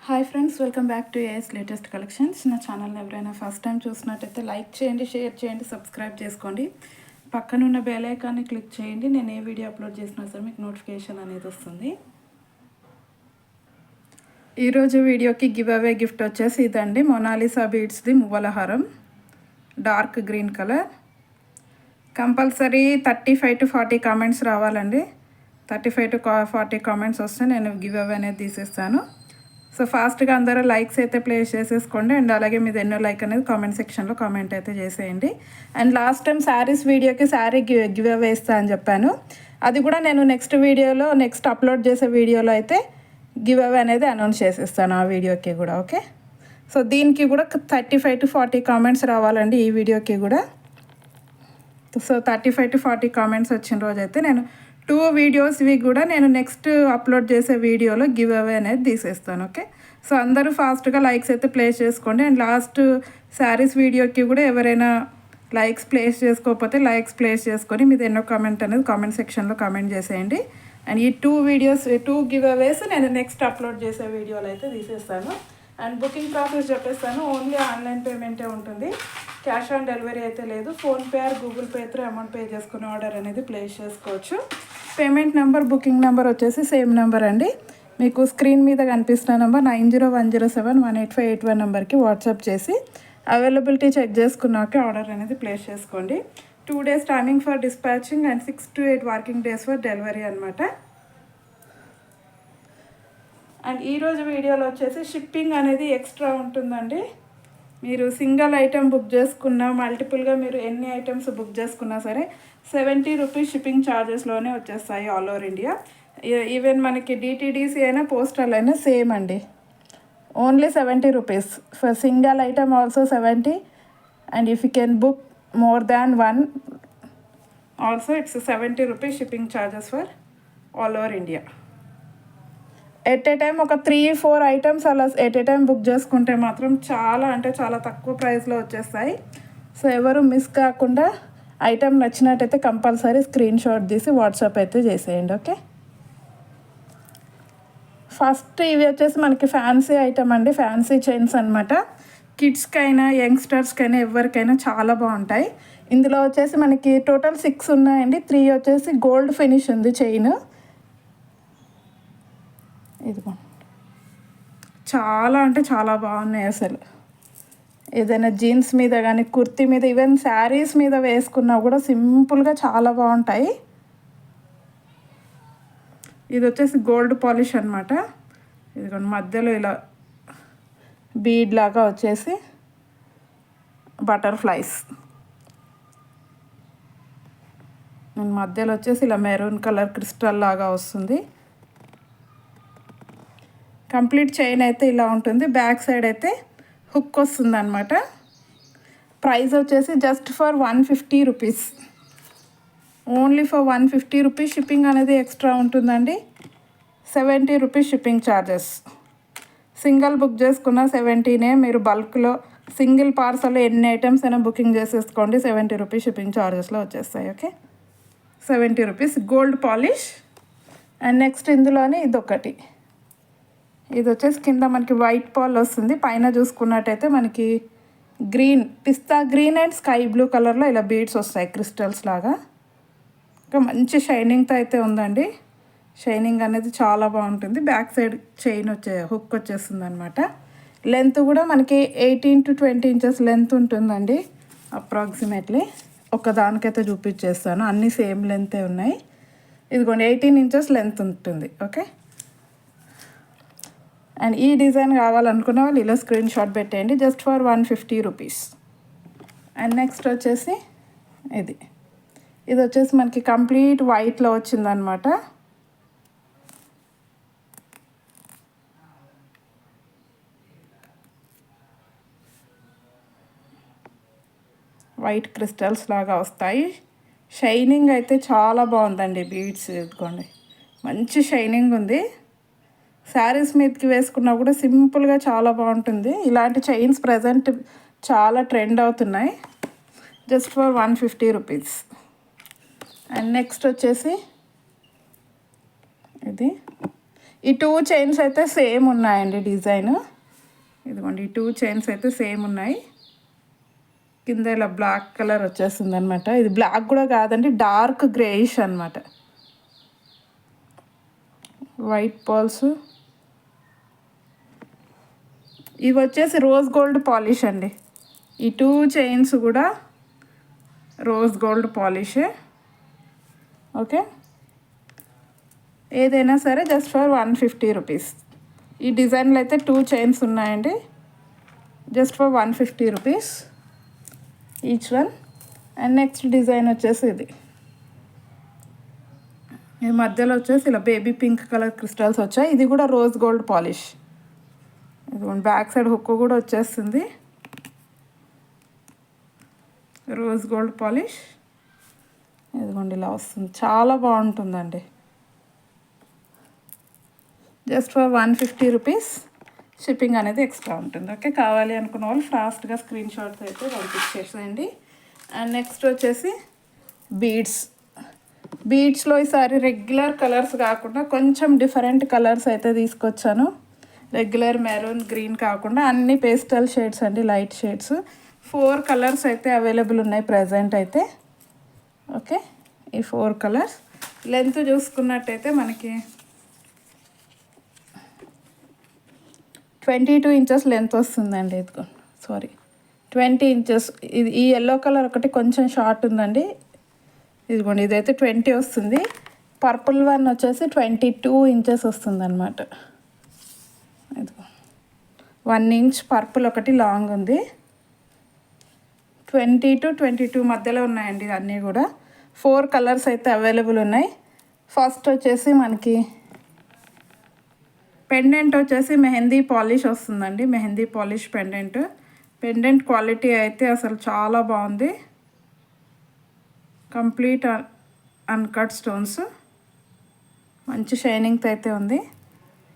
Hi friends, welcome back to AS latest collections. నా ఛానల్ని ఎవరైనా ఫస్ట్ టైం చూసినట్టయితే లైక్ చేయండి, షేర్ చేయండి, సబ్స్క్రైబ్ చేసుకోండి. పక్కనున్న బెల్ ఐకాన్ని క్లిక్ చేయండి. నేను ఏ వీడియో అప్లోడ్ చేసినా సరే మీకు నోటిఫికేషన్ అనేది వస్తుంది. ఈరోజు వీడియోకి గివ్ అవే గిఫ్ట్ వచ్చేసి ఇదండి, మొనాలిసా బీడ్స్ది మువ్వలహారం, dark green colour. Compulsory 35 to 40 comments రావాలండి. 35 to 40 కామెంట్స్ వస్తే నేను గివ్ అవే అనేది తీసేస్తాను. సో ఫాస్ట్గా అందరూ లైక్స్ అయితే ప్లేస్ చేసేసుకోండి. అండ్ అలాగే మీది ఎన్నో లైక్ అనేది కామెంట్ సెక్షన్లో కామెంట్ అయితే చేసేయండి. అండ్ లాస్ట్ టైం శారీస్ వీడియోకి శారీ గివ్ అవే ఇస్తా అని చెప్పాను. అది కూడా నేను నెక్స్ట్ అప్లోడ్ చేసే వీడియోలో అయితే గివ్ అవే అనేది అనౌన్స్ చేసేస్తాను ఆ వీడియోకి కూడా. ఓకే, సో దీనికి కూడా 35 to 40 కామెంట్స్ రావాలండి ఈ వీడియోకి కూడా. సో 35 to 40 కామెంట్స్ వచ్చిన రోజైతే నేను 2 వీడియోస్వి కూడా నేను నెక్స్ట్ అప్లోడ్ చేసే వీడియోలో గివ్ అవే అనేది తీసేస్తాను. ఓకే, సో అందరూ ఫాస్ట్గా లైక్స్ అయితే ప్లేస్ చేసుకోండి. అండ్ లాస్ట్ శారీస్ వీడియోకి కూడా ఎవరైనా లైక్స్ ప్లేస్ చేసుకోకపోతే లైక్స్ ప్లేస్ చేసుకొని మీది ఎన్నో కామెంట్ అనేది కామెంట్ సెక్షన్లో కామెంట్ చేసేయండి. అండ్ ఈ 2 గివ్ అవేస్ నేను నెక్స్ట్ అప్లోడ్ చేసే వీడియోలో అయితే తీసేస్తాను. అండ్ బుకింగ్ ప్రాసెస్ చెప్పేస్తాను. ఓన్లీ ఆన్లైన్ పేమెంటే ఉంటుంది, క్యాష్ ఆన్ డెలివరీ అయితే లేదు. PhonePe are Google pay through amount pay చేసుకుని ఆర్డర్ అనేది ప్లేస్ చేసుకోవచ్చు. పేమెంట్ నెంబర్, బుకింగ్ నెంబర్ వచ్చేసి సేమ్ నెంబర్ అండి. మీకు స్క్రీన్ మీద కనిపిస్తున్న నెంబర్ 9010718581 నెంబర్కి వాట్సాప్ చేసి అవైలబిలిటీ చెక్ చేసుకున్నాకే ఆర్డర్ అనేది ప్లేస్ చేసుకోండి. 2 days timing for dispatching and 6 to 8 working days for delivery అనమాట. అండ్ ఈరోజు వీడియోలో వచ్చేసి షిప్పింగ్ అనేది ఎక్స్ట్రా ఉంటుందండి. మీరు సింగిల్ ఐటెం బుక్ చేసుకున్నా, మల్టిపుల్గా మీరు ఎన్ని ఐటమ్స్ బుక్ చేసుకున్నా సరే 70 రూపీస్ షిప్పింగ్ ఛార్జెస్లోనే వచ్చేస్తాయి ఆల్ ఓవర్ ఇండియా. ఈవెన్ మనకి డిటీడీసీ అయినా పోస్టల్ అయినా సేమ్ అండి, only 70 rupees for single item, also 70. And if you can book more than 1 also it's 70 rupees shipping charges for all over India. At a time ఒక 3-4 items అలా at a time book చేసుకుంటే మాత్రం చాలా అంటే చాలా తక్కువ ప్రైస్లో వచ్చేస్తాయి. సో ఎవరు మిస్ కాకుండా ఐటమ్ నచ్చినట్టయితే కంపల్సరీ స్క్రీన్ షాట్ తీసి వాట్సాప్ అయితే చేసేయండి. ఓకే, ఫస్ట్ ఇవి వచ్చేసి మనకి ఫ్యాన్సీ ఐటమ్ అండి, ఫ్యాన్సీ చైన్స్ అనమాట. కిడ్స్కైనా యంగ్స్టర్స్కైనా ఎవరికైనా చాలా బాగుంటాయి. ఇందులో వచ్చేసి మనకి టోటల్ 6 ఉన్నాయండి. 3 వచ్చేసి గోల్డ్ ఫినిష్ ఉంది చైన్. ఇదిగో చాలా అంటే చాలా బాగున్నాయి అసలు. ఏదైనా జీన్స్ మీద కానీ, కుర్తీ మీద, ఈవెన్ శారీస్ మీద వేసుకున్నా కూడా సింపుల్గా చాలా బాగుంటాయి. ఇది వచ్చేసి గోల్డ్ పాలిష్ అనమాట. ఇదిగోండి మధ్యలో ఇలా బీడ్ లాగా వచ్చేసి బటర్ఫ్లైస్, మధ్యలో వచ్చేసి ఇలా మెరూన్ కలర్ క్రిస్టల్ లాగా వస్తుంది. కంప్లీట్ చైన్ అయితే ఇలా ఉంటుంది. బ్యాక్ సైడ్ అయితే హుక్ వస్తుంది అనమాట. ప్రైస్ వచ్చేసి just for 150 rupees, only for 150 rupees. Shipping అనేది ఎక్స్ట్రా ఉంటుందండి. 70 rupees shipping charges. Single book చేసుకున్న 70నే. మీరు బల్క్లో సింగిల్ పార్సల్ ఎన్ని ఐటమ్స్ అయినా బుకింగ్ చేసేసుకోండి, 70 రూపీస్ షిప్పింగ్ ఛార్జెస్లో వచ్చేస్తాయి. Okay, 70 rupees gold polish. And next ఇందులోనే ఇదొకటి, ఇది వచ్చేసి కింద మనకి వైట్ పాల్ వస్తుంది, పైన చూసుకున్నట్టయితే మనకి green, pista green and sky blue కలర్లో ఇలా బీడ్స్ వస్తాయి క్రిస్టల్స్ లాగా. ఇంకా మంచి షైనింగ్తో అయితే ఉందండి. షైనింగ్ అనేది చాలా బాగుంటుంది. బ్యాక్ సైడ్ చైన్ హుక్ వచ్చేస్తుంది అనమాట. లెంత్ కూడా మనకి 18 to 20 ఇంచెస్ లెంత్ ఉంటుందండి అప్రాక్సిమేట్లీ. ఒకదానికైతే చూపించేస్తాను, అన్నీ సేమ్ లెంతే ఉన్నాయి. ఇదిగోండి 18 ఇంచెస్ లెంత్ ఉంటుంది. ఓకే, అండ్ ఈ డిజైన్ కావాలనుకున్న వాళ్ళు ఇలా స్క్రీన్ షాట్ పెట్టేయండి, just for 150 rupees. And next వచ్చేసి ఇది వచ్చేసి మనకి కంప్లీట్ వైట్లో వచ్చిందనమాట. వైట్ క్రిస్టల్స్ లాగా వస్తాయి. షైనింగ్ అయితే చాలా బాగుందండి. బీడ్స్ ఇదిగోండి మంచి షైనింగ్ ఉంది. శారీస్ మీదకి వేసుకున్నా కూడా సింపుల్గా చాలా బాగుంటుంది. ఇలాంటి చైన్స్ ప్రజెంట్ చాలా ట్రెండ్ అవుతున్నాయి. Just for 150 rupees. And next వచ్చేసి ఈ 2 చైన్స్ అయితే సేమ్ ఉన్నాయండి డిజైన్. ఇదిగోండి, ఈ 2 చైన్స్ అయితే సేమ్ ఉన్నాయి. కింద ఇలా బ్లాక్ కలర్ వచ్చేస్తుంది అనమాట. ఇది బ్లాక్ కూడా కాదండి, డార్క్ గ్రేయిష్ అనమాట. White pearls. ఇవి వచ్చేసి రోజ్ గోల్డ్ పాలిష్ అండి. ఈ 2 చైన్స్ కూడా రోజ్ గోల్డ్ పాలిషే. ఓకే, ఏదైనా సరే జస్ట్ ఫర్ 150 రూపీస్. ఈ డిజైన్లో అయితే 2 చైన్స్ ఉన్నాయండి, just for 150 rupees each one. And next design వచ్చేసి ఇది. ఈ మధ్యలో వచ్చేసి ఇలా బేబీ పింక్ కలర్ క్రిస్టల్స్ వచ్చాయి. ఇది కూడా రోజ్ గోల్డ్ పాలిష్. ఇదిగోండి, బ్యాక్ సైడ్ హుక్ కూడా వచ్చేస్తుంది, రోజ్ గోల్డ్ పాలిష్. ఇదిగోండి, ఇలా వస్తుంది, చాలా బాగుంటుందండి. Just for 150 rupees. షిప్పింగ్ అనేది ఎక్స్ట్రా ఉంటుంది. ఓకే, కావాలి అనుకున్న వాళ్ళు ఫాస్ట్గా స్క్రీన్ షాట్స్ అయితే పంపించేసేయండి. అండ్ నెక్స్ట్ వచ్చేసి బీడ్స్. బీడ్స్లో ఈసారి రెగ్యులర్ కలర్స్ కాకుండా కొంచెం డిఫరెంట్ కలర్స్ అయితే తీసుకొచ్చాను. రెగ్యులర్ మెరూన్ గ్రీన్ కాకుండా అన్ని పేస్టల్ షేడ్స్ అండి, లైట్ షేడ్స్. 4 కలర్స్ అయితే అవైలబుల్ ఉన్నాయి ప్రజెంట్ అయితే. ఓకే, ఈ 4 కలర్స్. లెంత్ చూసుకున్నట్టయితే మనకి 22 ఇంచెస్ లెంత్ వస్తుందండి. ఇదిగో, సారీ, 20 ఇంచెస్. ఇది ఈ ఎల్లో కలర్ ఒకటి కొంచెం షార్ట్ ఉందండి. ఇదిగోండి, ఇదైతే 20 వస్తుంది. పర్పుల్ వన్ వచ్చేసి 22 ఇంచెస్ వస్తుంది అనమాట. ఇదిగో 1 ఇంచ్ పర్పుల్ ఒకటి లాంగ్ ఉంది. 20 to 22 మధ్యలో ఉన్నాయండి అన్నీ కూడా. 4 కలర్స్ అయితే అవైలబుల్ ఉన్నాయి. ఫస్ట్ వచ్చేసి మనకి పెండెంట్ వచ్చేసి మెహందీ పాలిష్ వస్తుందండి. Mehndi polish pendant. Pendant quality అయితే అసలు చాలా బాగుంది. కంప్లీట్ అన్కట్ స్టోన్స్, మంచి షైనింగ్తో అయితే ఉంది.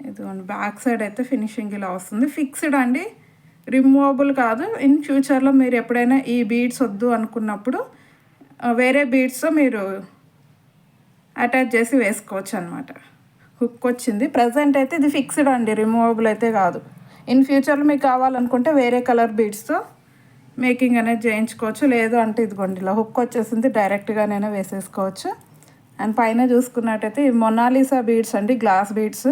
ఇదిగోండి, బ్యాక్ సైడ్ అయితే ఫినిషింగ్ ఇలా వస్తుంది. ఫిక్స్డ్ అండి, రిమూవబుల్ కాదు. ఇన్ ఫ్యూచర్లో మీరు ఎప్పుడైనా ఈ బీడ్స్ వద్దు అనుకున్నప్పుడు వేరే బీడ్స్తో మీరు అటాచ్ చేసి వేసుకోవచ్చు అనమాట. హుక్ వచ్చింది. ప్రజెంట్ అయితే ఇది ఫిక్స్డ్ అండి, రిమూవబుల్ అయితే కాదు. ఇన్ ఫ్యూచర్లో మీకు కావాలనుకుంటే వేరే కలర్ బీడ్స్తో మేకింగ్ అనేది చేయించుకోవచ్చు. లేదు అంటే ఇదిగోండి, ఇలా హుక్ వచ్చేసింది, డైరెక్ట్గానైనా వేసేసుకోవచ్చు. అండ్ పైన చూసుకున్నట్టయితే ఈ మొనాలిసా బీడ్స్ అండి, గ్లాస్ బీడ్స్.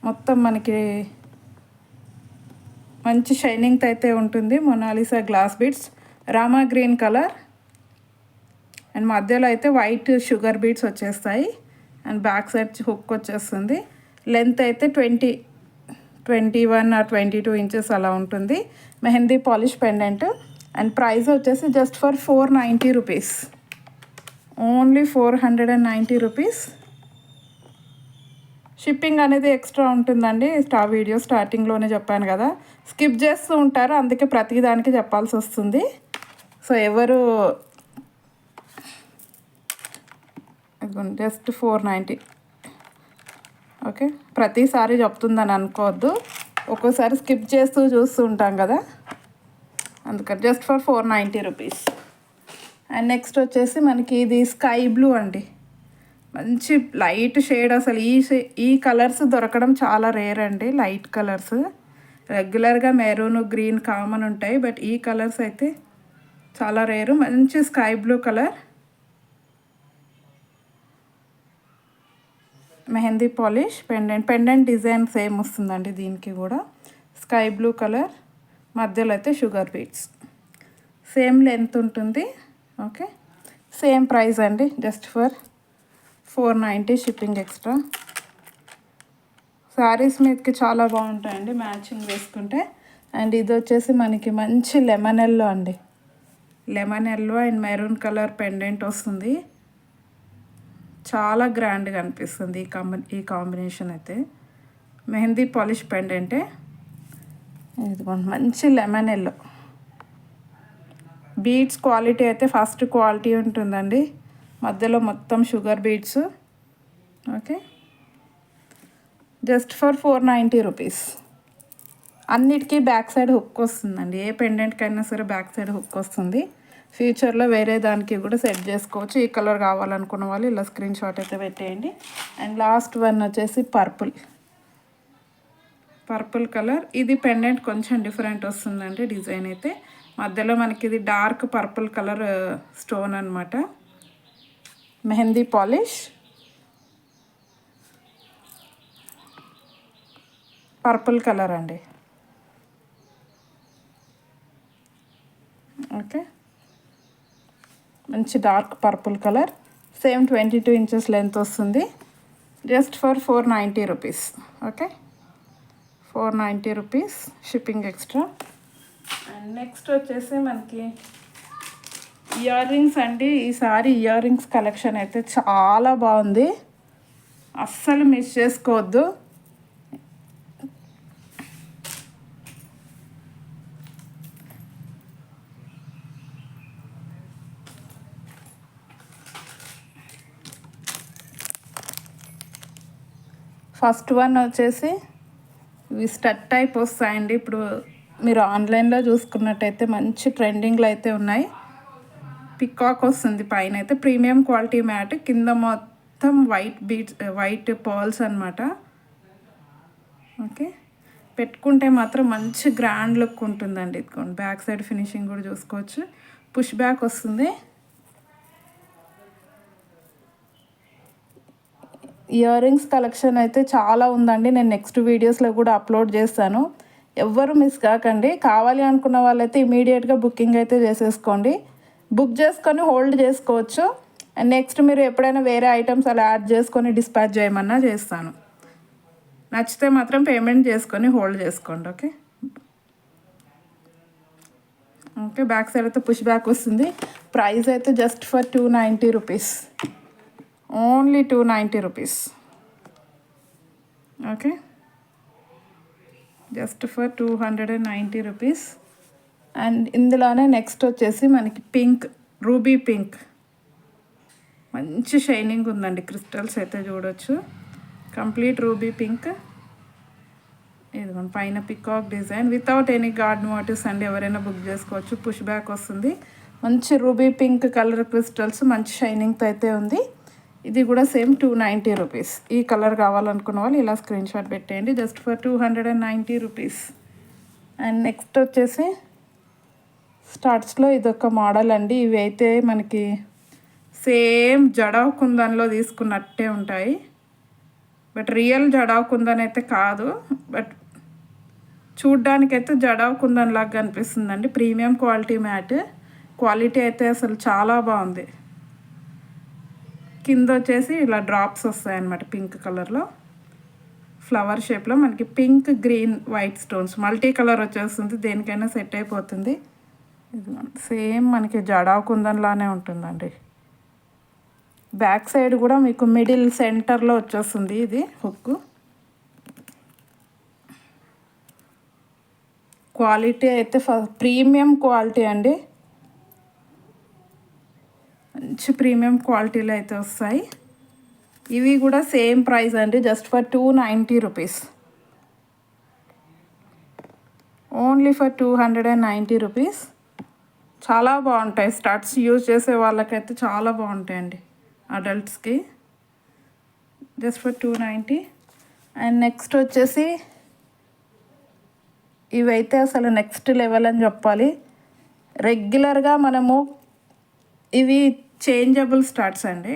మొత్తం మనకి మంచి షైనింగ్తో అయితే ఉంటుంది. Mona Lisa glass beads, Rama green colour. And మధ్యలో అయితే వైట్ షుగర్ బీడ్స్ వచ్చేస్తాయి. అండ్ బ్యాక్ సైడ్ హుక్ వచ్చేస్తుంది. లెంత్ అయితే 21 or 22 ఇంచెస్ అలా ఉంటుంది. Mehndi polish pendant. And price వచ్చేసి just for 490 rupees. Only 490 rupees. Shipping అనేది ఎక్స్ట్రా ఉంటుందండి. వీడియో స్టార్టింగ్లోనే చెప్పాను కదా, స్కిప్ చేస్తూ ఉంటారు, అందుకే ప్రతిదానికి చెప్పాల్సి వస్తుంది. సో ఎవరు జస్ట్ 490. ఓకే, ప్రతిసారి చెప్తుందని అనుకోవద్దు, ఒక్కోసారి స్కిప్ చేస్తూ చూస్తూ ఉంటాం కదా, అందుకని just for 490 rupees. And next వచ్చేసి మనకి ఇది స్కై బ్లూ అండి, మంచి లైట్ షేడ్. అసలు ఈ కలర్స్ దొరకడం చాలా రేర్ అండి. లైట్ కలర్స్ రెగ్యులర్గా మెరూన్ గ్రీన్ కామన్ ఉంటాయి, బట్ ఈ కలర్స్ అయితే చాలా రేరు. మంచి sky blue colour. Mehndi polish pendant design same వస్తుందండి దీనికి కూడా. స్కై బ్లూ కలర్, మధ్యలో అయితే షుగర్ బీడ్స్. సేమ్ లెంత్ ఉంటుంది. ఓకే, సేమ్ ప్రైస్ అండి, just for 490 shipping extra. Saris మీదకి చాలా బాగుంటాయండి మ్యాచింగ్ వేసుకుంటే. అండ్ ఇది వచ్చేసి మనకి మంచి లెమన్ ఎల్లో అండి, lemon yellow and maroon colour pendant వస్తుంది. చాలా గ్రాండ్గా అనిపిస్తుంది ఈ కాంబినేషన్ అయితే. మెహందీ పాలిష్ పెండెంటే. ఇదిగోండి, మంచి లెమన్ ఎల్లో. బీడ్స్ క్వాలిటీ అయితే ఫస్ట్ క్వాలిటీ ఉంటుందండి. మధ్యలో మొత్తం sugar beads. Okay, just for 490 rupees. అన్నిటికీ బ్యాక్ సైడ్ హుక్ వస్తుందండి. ఏ పెండెంట్కైనా సరే బ్యాక్ సైడ్ హుక్ వస్తుంది. ఫ్యూచర్లో వేరే దానికి కూడా సెట్ చేసుకోవచ్చు. ఈ కలర్ కావాలనుకున్న వాళ్ళు ఇలా స్క్రీన్ షాట్ అయితే పెట్టేయండి. అండ్ లాస్ట్ వన్ వచ్చేసి పర్పుల్ కలర్. ఇది పెండెంట్ కొంచెం డిఫరెంట్ వస్తుందండి డిజైన్ అయితే. మధ్యలో మనకి ఇది డార్క్ పర్పుల్ కలర్ స్టోన్ అనమాట. మెహందీ పాలిష్, పర్పుల్ కలర్ అండి. ఓకే, మంచి dark purple colour. Same 22 inches length వస్తుంది. Just for 490 rupees. Okay, 490 rupees shipping extra. And next వచ్చేసి మనకి ఇయర్ రింగ్స్ అండి. ఈసారి ఇయర్ రింగ్స్ కలెక్షన్ అయితే చాలా బాగుంది, అస్సలు మిస్ చేసుకోవద్దు. ఫస్ట్ వన్ వచ్చేసి ఇవి స్టడ్ టైప్ వస్తాయండి. ఇప్పుడు మీరు ఆన్లైన్లో చూసుకున్నట్టయితే మంచి ట్రెండింగ్లో అయితే ఉన్నాయి. పికాక్ వస్తుంది పైన అయితే, ప్రీమియం క్వాలిటీ మ్యాట్, కింద మొత్తం వైట్ పర్ల్స్ అనమాట. ఓకే, పెట్టుకుంటే మాత్రం మంచి గ్రాండ్ లుక్ ఉంటుందండి. ఇదిగోండి, బ్యాక్ సైడ్ ఫినిషింగ్ కూడా చూసుకోవచ్చు. పుష్ బ్యాక్ వస్తుంది. ఇయర్ రింగ్స్ కలెక్షన్ అయితే చాలా ఉందండి. నేను నెక్స్ట్ వీడియోస్లో కూడా అప్లోడ్ చేస్తాను. ఎవ్వరు మిస్ కాకండి. కావాలి అనుకున్న వాళ్ళైతే ఇమీడియట్గా బుకింగ్ అయితే చేసేసుకోండి. బుక్ చేసుకొని హోల్డ్ చేసుకోవచ్చు. అండ్ నెక్స్ట్ మీరు ఎప్పుడైనా వేరే ఐటమ్స్ అలా యాడ్ చేసుకొని డిస్పాచ్ చేయమన్నా చేస్తాను. నచ్చితే మాత్రం పేమెంట్ చేసుకొని హోల్డ్ చేసుకోండి. ఓకే ఓకే, బ్యాక్ సైడ్ అయితే పుష్ బ్యాక్ వస్తుంది. ప్రైస్ అయితే just for 290 rupees, only 290 rupees. Okay, just for 290 rupees. And ఇందులోనే నెక్స్ట్ వచ్చేసి మనకి పింక్, రూబీ పింక్, మంచి షైనింగ్ ఉందండి. క్రిస్టల్స్ అయితే చూడొచ్చు. Complete ruby pink. ఇదిగోండి, పైన peacock design without any god motives అండి. ఎవరైనా బుక్ చేసుకోవచ్చు. పుష్ బ్యాక్ వస్తుంది. మంచి రూబీ పింక్ కలర్ క్రిస్టల్స్, మంచి షైనింగ్తో అయితే ఉంది. ఇది కూడా సేమ్ 290 రూపీస్. ఈ కలర్ కావాలనుకున్న వాళ్ళు ఇలా స్క్రీన్ షాట్ పెట్టేయండి. Just for 290 rupees. And next వచ్చేసి స్టార్ట్స్లో ఇదొక మోడల్ అండి. ఇవి అయితే మనకి సేమ్ జడావ్ కుందన్లో తీసుకున్నట్టే ఉంటాయి. బట్ రియల్ జడావ్ కుందన్ అయితే కాదు, బట్ చూడ్డానికైతే జడావ్ కుందన్ లాగా కనిపిస్తుందండి. Premium quality mat. క్వాలిటీ అయితే అసలు చాలా బాగుంది. కింద వచ్చేసి ఇలా డ్రాప్స్ వస్తాయన్నమాట పింక్ కలర్లో, ఫ్లవర్ షేప్లో. మనకి pink, green, white stones multi colour వచ్చేస్తుంది. దేనికైనా సెట్ అయిపోతుంది. ఇది సేమ్ మనకి జడావ్ కుందన్లానే ఉంటుందండి. బ్యాక్ సైడ్ కూడా మీకు మిడిల్ సెంటర్లో వచ్చేస్తుంది ఇది హుక్. క్వాలిటీ అయితే ప్రీమియం క్వాలిటీ అండి. మంచి ప్రీమియం క్వాలిటీలో అయితే వస్తాయి. ఇవి కూడా సేమ్ ప్రైస్ అండి. Just for 290 rupees, only for 290 rupees. చాలా బాగుంటాయి. స్టడ్స్ యూజ్ చేసే వాళ్ళకైతే చాలా బాగుంటాయండి, అడల్ట్స్కి. Just for 290. అండ్ నెక్స్ట్ వచ్చేసి ఇవైతే అసలు నెక్స్ట్ లెవెల్ అని చెప్పాలి. రెగ్యులర్గా మనము ఇవి చేంజబుల్ స్టడ్స్ అండి.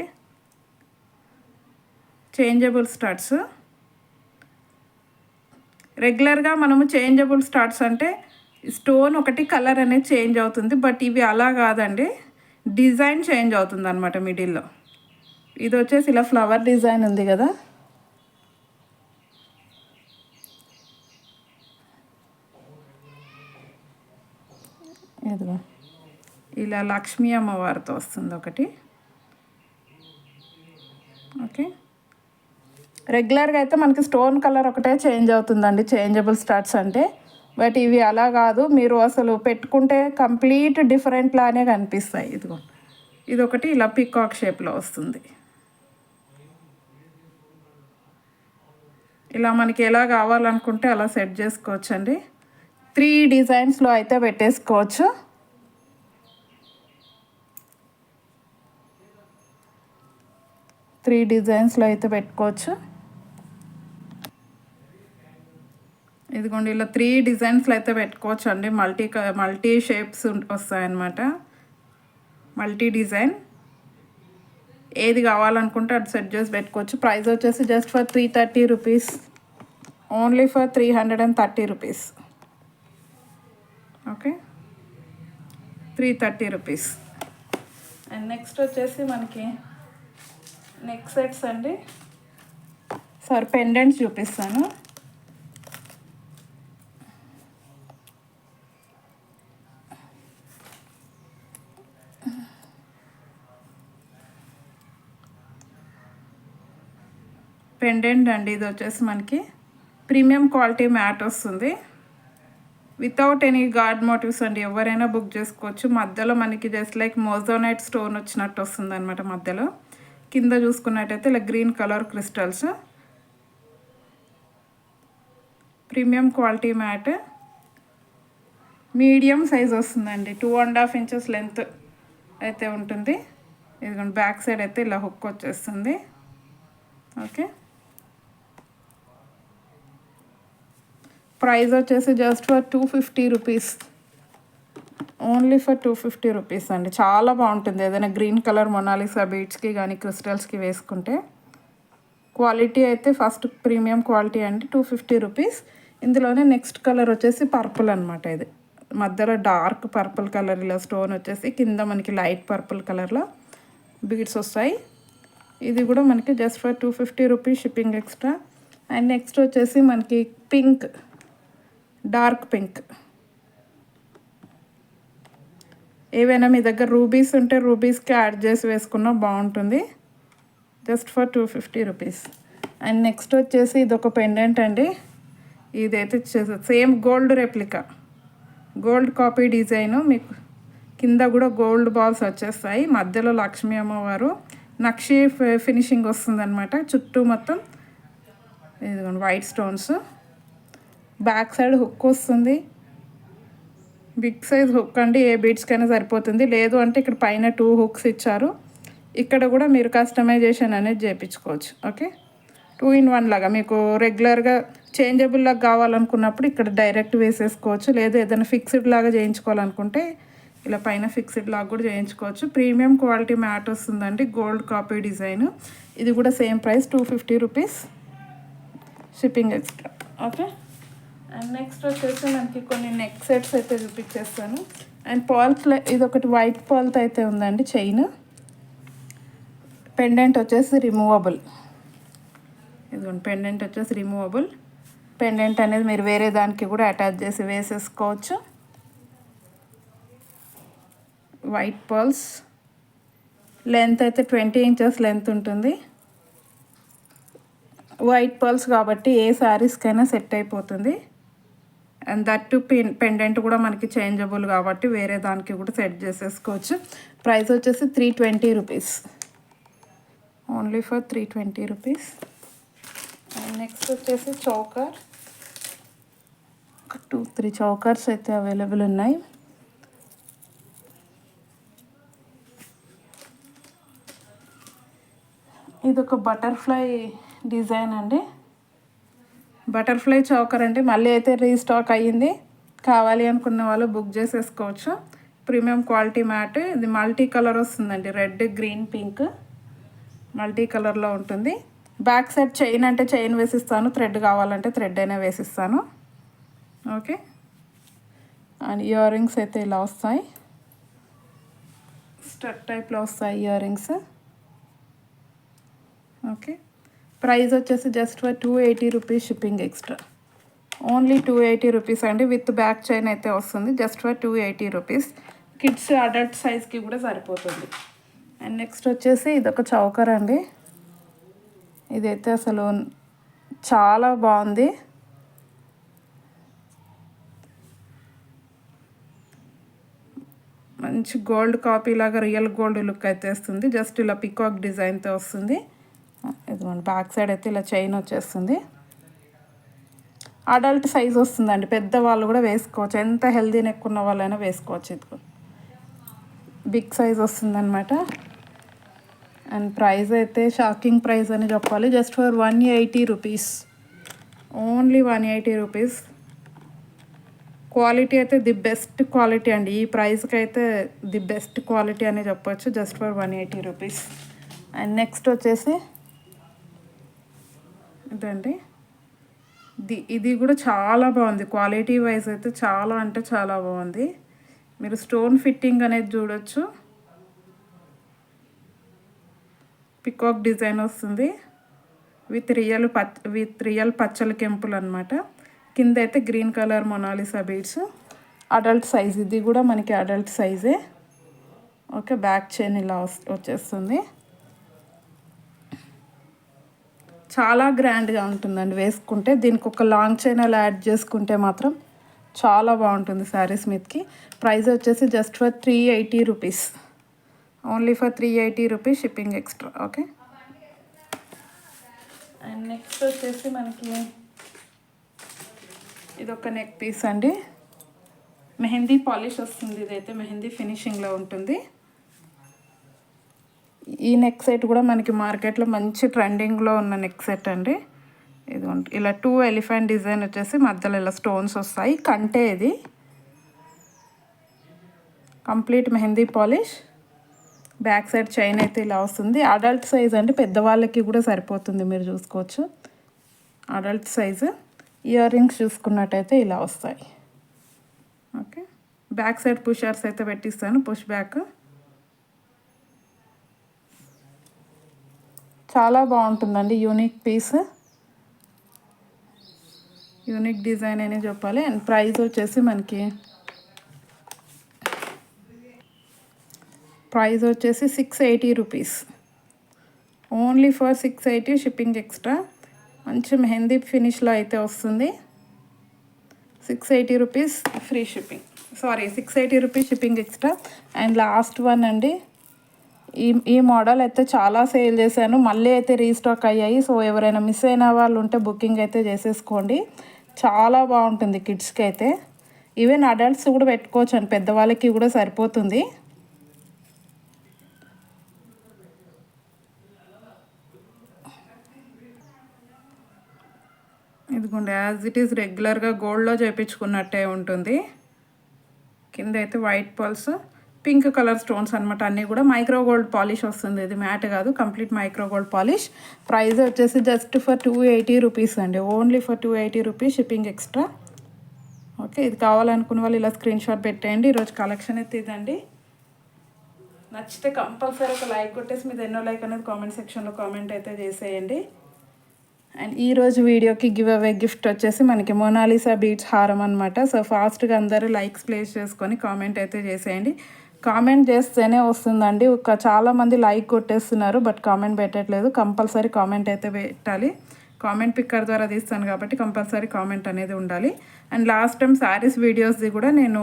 చేంజబుల్ స్టడ్స్ రెగ్యులర్గా మనము చేంజబుల్ స్టడ్స్ అంటే స్టోన్ ఒకటి కలర్ అనేది చేంజ్ అవుతుంది. బట్ ఇవి అలా కాదండి, డిజైన్ చేంజ్ అవుతుంది అనమాట మిడిల్లో. ఇది వచ్చేసి ఇలా ఫ్లవర్ డిజైన్ ఉంది కదా, ఇదిగో ఇలా లక్ష్మీ అమ్మవారితో వస్తుంది ఒకటి. ఓకే, రెగ్యులర్గా అయితే మనకి స్టోన్ కలర్ ఒకటే చేంజ్ అవుతుందండి చేంజబుల్ స్టడ్స్ అంటే. బట్ ఇవి అలా కాదు, మీరు అసలు పెట్టుకుంటే కంప్లీట్ డిఫరెంట్ లానే కనిపిస్తాయి. ఇదిగో ఇది ఒకటి ఇలా పికాక్ షేప్లో వస్తుంది. ఇలా మనకి ఎలా కావాలనుకుంటే అలా సెట్ చేసుకోవచ్చండి. 3 డిజైన్స్లో అయితే పెట్టేసుకోవచ్చు. 3 డిజైన్స్లో అయితే పెట్టుకోవచ్చు. ఇదిగోండి ఇలా 3 డిజైన్స్లో అయితే పెట్టుకోవచ్చు అండి. మల్టీ షేప్స్ వస్తాయన్నమాట. మల్టీ డిజైన్ ఏది కావాలనుకుంటే అది సెట్ చేసి పెట్టుకోవచ్చు. ప్రైస్ వచ్చేసి just for 330 rupees, only for 330 rupees. Okay, 330 rupees. And next వచ్చేసి మనకి నెక్ సెట్స్ అండి. సారీ, పెండెంట్స్ చూపిస్తాను. పెండెంట్ అండి, ఇది వచ్చేసి మనకి ప్రీమియం క్వాలిటీ మ్యాట్ వస్తుంది, వితౌట్ ఎనీ గాడ్ మోటివ్స్ అండి. ఎవరైనా బుక్ చేసుకోవచ్చు. మధ్యలో మనకి జస్ట్ లైక్ మోజోనైట్ స్టోన్ వచ్చినట్టు వస్తుంది అనమాట. మధ్యలో కింద చూసుకున్నట్టయితే ఇలా green colour crystals. Premium quality mat, medium size వస్తుందండి. 2.5 ఇంచెస్ లెంత్ అయితే ఉంటుంది. ఇదిగోండి బ్యాక్ సైడ్ అయితే ఇలా హుక్ వచ్చేస్తుంది. ఓకే, ప్రైస్ వచ్చేసి just for 250 rupees, only for 250 rupees అండి. చాలా బాగుంటుంది. ఏదైనా గ్రీన్ కలర్ మొనాలిసా బీడ్స్కి కానీ క్రిస్టల్స్కి వేసుకుంటే. క్వాలిటీ అయితే ఫస్ట్ ప్రీమియం క్వాలిటీ అండి, 250 రూపీస్. ఇందులోనే నెక్స్ట్ కలర్ వచ్చేసి పర్పుల్ అనమాట. ఇది మధ్యలో డార్క్ పర్పుల్ కలర్ ఇలా స్టోన్ వచ్చేసి కింద మనకి లైట్ పర్పుల్ కలర్లో బీడ్స్ వస్తాయి. ఇది కూడా మనకి just for 250 rupees, shipping extra. And next వచ్చేసి మనకి పింక్, డార్క్ పింక్. ఏవైనా మీ దగ్గర రూబీస్ ఉంటే రూబీస్కి యాడ్ చేసి వేసుకున్నా బాగుంటుంది. Just for 250 rupees. And next వచ్చేసి ఇది ఒక పెండెంట్ అండి. ఇదైతే same gold replica, gold copy design. మీకు కింద కూడా గోల్డ్ బాల్స్ వచ్చేస్తాయి. మధ్యలో లక్ష్మీ అమ్మవారు నక్షి ఫినిషింగ్ వస్తుందన్నమాట. చుట్టూ మొత్తం ఇదిగోండి white stones. Back side hook వస్తుంది. బిగ్ సైజ్ హుక్ అండి, ఏ బీడ్స్కైనా సరిపోతుంది. లేదు అంటే ఇక్కడ పైన 2 హుక్స్ ఇచ్చారు. ఇక్కడ కూడా మీరు కస్టమైజేషన్ అనేది చేయించుకోవచ్చు. ఓకే, 2 in 1 లాగా మీకు రెగ్యులర్గా చేంజబుల్ లాగా కావాలనుకున్నప్పుడు ఇక్కడ డైరెక్ట్ వేసేసుకోవచ్చు. లేదు ఏదైనా ఫిక్స్డ్ లాగా చేయించుకోవాలనుకుంటే ఇలా పైన ఫిక్స్డ్ లాగా కూడా చేయించుకోవచ్చు. ప్రీమియం క్వాలిటీ మ్యాట్ వస్తుందండి, గోల్డ్ కాపీ డిజైన్. ఇది కూడా same price 250 rupees, shipping extra. Okay, and next వచ్చేసి మనకి కొన్ని నెక్ సెట్స్ అయితే చూపించేస్తాను. అండ్ పాల్స్లో ఇది ఒకటి వైట్ పాల్తో అయితే ఉందండి చైన్. పెండెంట్ వచ్చేసి రిమూవబుల్. ఇదిగోండి పెండెంట్ వచ్చేసి రిమూవబుల్. పెండెంట్ అనేది మీరు వేరే దానికి కూడా అటాచ్ చేసి వేసేసుకోవచ్చు. వైట్ పర్ల్స్, లెంత్ అయితే 20 ఇంచెస్ లెంత్ ఉంటుంది. వైట్ పర్ల్స్ కాబట్టి ఏ శారీస్కైనా సెట్ అయిపోతుంది. అండ్ దట్ టు పెండెంట్ కూడా మనకి చేంజబుల్ కాబట్టి వేరే దానికి కూడా సెట్ చేసేసుకోవచ్చు. ప్రైస్ వచ్చేసి 320 rupees, only for 320 rupees. And next వచ్చేసి చౌకర్. ఒక 2-3 చౌకర్స్ అయితే అవైలబుల్ ఉన్నాయి. ఇది ఒక బటర్ఫ్లై డిజైన్ అండి. బటర్ఫ్లై చౌకర్ అంటే మళ్ళీ అయితే రీస్టాక్ అయ్యింది. కావాలి అనుకున్న వాళ్ళు బుక్ చేసేసుకోవచ్చు. Premium quality mat. ఇది మల్టీ కలర్ వస్తుందండి, రెడ్, గ్రీన్, పింక్ మల్టీ కలర్లో ఉంటుంది. బ్యాక్ సైడ్ చైన్ అంటే చైన్ వేసిస్తాను, థ్రెడ్ కావాలంటే థ్రెడ్ అయినా వేసిస్తాను. ఓకే, అండ్ ఇయర్ రింగ్స్ అయితే ఇలా వస్తాయి, స్టడ్ టైప్లో వస్తాయి ఇయర్ రింగ్స్. ఓకే, ప్రైస్ వచ్చేసి just for 280 rupees, shipping extra. Only 280 rupees అండి. విత్ బ్యాక్ చైన్ అయితే వస్తుంది. Just for 280 rupees. Kids adult సైజ్కి కూడా సరిపోతుంది. అండ్ నెక్స్ట్ వచ్చేసి ఇదొక చౌకర్ అండి. ఇదైతే అసలు చాలా బాగుంది. మంచి గోల్డ్ కాపీ లాగా రియల్ గోల్డ్ లుక్ అయితే వస్తుంది. జస్ట్ ఇలా పికాక్ డిజైన్తో వస్తుంది. ఇదిగోండి బ్యాక్ సైడ్ అయితే ఇలా చైన్ వచ్చేస్తుంది. అడల్ట్ సైజ్ వస్తుందండి, పెద్దవాళ్ళు కూడా వేసుకోవచ్చు. ఎంత హెల్దీ నెక్ ఉన్న వాళ్ళైనా వేసుకోవచ్చు. ఇది బిగ్ సైజ్ వస్తుందన్నమాట. అండ్ ప్రైస్ అయితే షాకింగ్ ప్రైస్ అని చెప్పాలి. Just for 180 rupees, only 180 rupees. Quality అయితే ది బెస్ట్ క్వాలిటీ అండి. ఈ ప్రైస్కి అయితే ది బెస్ట్ క్వాలిటీ అని చెప్పొచ్చు. Just for 180 rupees. And next వచ్చేసి ఇదండి. ఇది కూడా చాలా బాగుంది. క్వాలిటీ వైజ్ అయితే చాలా అంటే చాలా బాగుంది. మీరు స్టోన్ ఫిట్టింగ్ అనేది చూడొచ్చు. పికాక్ డిజైన్ వస్తుంది విత్ రియల్ పచ్చల కెంపులు అనమాట. కింద అయితే green colour Mona Lisa beads. Adult size, ఇది కూడా మనకి అడల్ట్ సైజే. ఓకే, బ్యాక్ చైన్ ఇలా వచ్చేస్తుంది. చాలా గ్రాండ్గా ఉంటుందండి వేసుకుంటే. దీనికి ఒక లాంగ్ చైన్ అలా యాడ్ చేసుకుంటే మాత్రం చాలా బాగుంటుంది శారీస్ మీదకి. ప్రైస్ వచ్చేసి just for 380 rupees, only for 380 rupees, shipping extra. Okay. And next వచ్చేసి మనకి ఇదొక నెక్ పీస్ అండి. మెహందీ పాలిష్ వస్తుంది. ఇదైతే మెహందీ ఫినిషింగ్లో ఉంటుంది. ఈ నెక్ సెట్ కూడా మనకి మార్కెట్లో మంచి ట్రెండింగ్లో ఉన్న నెక్ సెట్ అండి. ఇది ఇలా 2 ఎలిఫెంట్ డిజైన్ వచ్చేసి మధ్యలో ఇలా స్టోన్స్ వస్తాయి. కంటే ఇది complete mehndi polish. Back side chain అయితే ఇలా వస్తుంది. అడల్ట్ సైజ్ అండి, పెద్దవాళ్ళకి కూడా సరిపోతుంది. మీరు చూసుకోవచ్చు అడల్ట్ సైజు. ఇయర్ రింగ్స్ చూసుకున్నట్టయితే ఇలా వస్తాయి. ఓకే, బ్యాక్ సైడ్ పుషర్స్ అయితే పెట్టిస్తాను, పుష్ బ్యాక్. చాలా బాగుంటుందండి. యూనిక్ పీస్, యూనిక్ డిజైన్ అని చెప్పాలి. అండ్ ప్రైస్ వచ్చేసి మనకి 680 rupees, only for 680, shipping extra. మంచి మెహందీ ఫినిష్లో అయితే వస్తుంది. 680 rupees free shipping, 680 rupees shipping extra. And last one అండి. ఈ మోడల్ అయితే చాలా సేల్ చేశాను, మళ్ళీ అయితే రీస్టాక్ అయ్యాయి. సో ఎవరైనా మిస్ అయిన వాళ్ళు ఉంటే బుకింగ్ అయితే చేసేసుకోండి. చాలా బాగుంటుంది కిడ్స్కి అయితే. ఈవెన్ అడల్ట్స్ కూడా పెట్టుకోవచ్చు అండి, పెద్దవాళ్ళకి కూడా సరిపోతుంది. ఇదిగోండి, యాజ్ ఇట్ ఈస్ రెగ్యులర్గా గోల్డ్లో చేయించుకున్నట్టే ఉంటుంది. కింద అయితే white pulse, pink colour stones అనమాట. అన్నీ కూడా మైక్రో గోల్డ్ పాలిష్ వస్తుంది. ఇది మ్యాట్ కాదు, complete micro gold polish. Price వచ్చేసి జస్ట్ ఫర్ 280 రూపీస్ అండి, only for 280 rupees, shipping extra. Okay, ఇది కావాలనుకున్న వాళ్ళు ఇలా స్క్రీన్ షాట్ పెట్టేయండి. ఈరోజు కలెక్షన్ అయితే ఇదండి. నచ్చితే కంపల్సరీ ఒక లైక్ కొట్టేసి మీద ఎన్నో లైక్ అనేది కామెంట్ సెక్షన్లో కామెంట్ అయితే చేసేయండి. అండ్ ఈరోజు వీడియోకి గివ్ అవే గిఫ్ట్ వచ్చేసి మనకి మొనాలిసా బీడ్స్ హారం అనమాట. సో ఫాస్ట్గా అందరూ లైక్స్ ప్లేస్ చేసుకొని కామెంట్ అయితే చేసేయండి. కామెంట్ చేస్తేనే వస్తుందండి. చాలామంది లైక్ కొట్టేస్తున్నారు బట్ కామెంట్ పెట్టట్లేదు. కంపల్సరీ కామెంట్ అయితే పెట్టాలి. కామెంట్ పిక్కర్ ద్వారా తీస్తాను కాబట్టి కంపల్సరీ కామెంట్ అనేది ఉండాలి. అండ్ లాస్ట్ టైం శారీస్ వీడియోస్ది కూడా నేను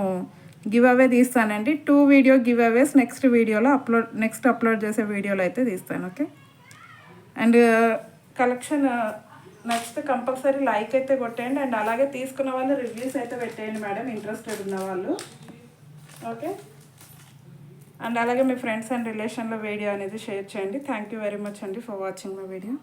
గివ్ అవే తీస్తానండి. 2 video give aways next upload చేసే వీడియోలో అయితే తీస్తాను. ఓకే. అండ్ కలెక్షన్ నచ్చితే కంపల్సరీ లైక్ అయితే కొట్టేయండి. అండ్ అలాగే తీసుకున్న వాళ్ళు రివ్యూస్ అయితే పెట్టేయండి మేడం, ఇంట్రెస్టెడ్ ఉన్న వాళ్ళు. ఓకే. అండ్ అలాగే మీ ఫ్రెండ్స్ అండ్ రిలేషన్లో వీడియో అనేది షేర్ చేయండి. థ్యాంక్ యూ వెరీ మచ్ అండి ఫర్ వాచింగ్ మై వీడియో.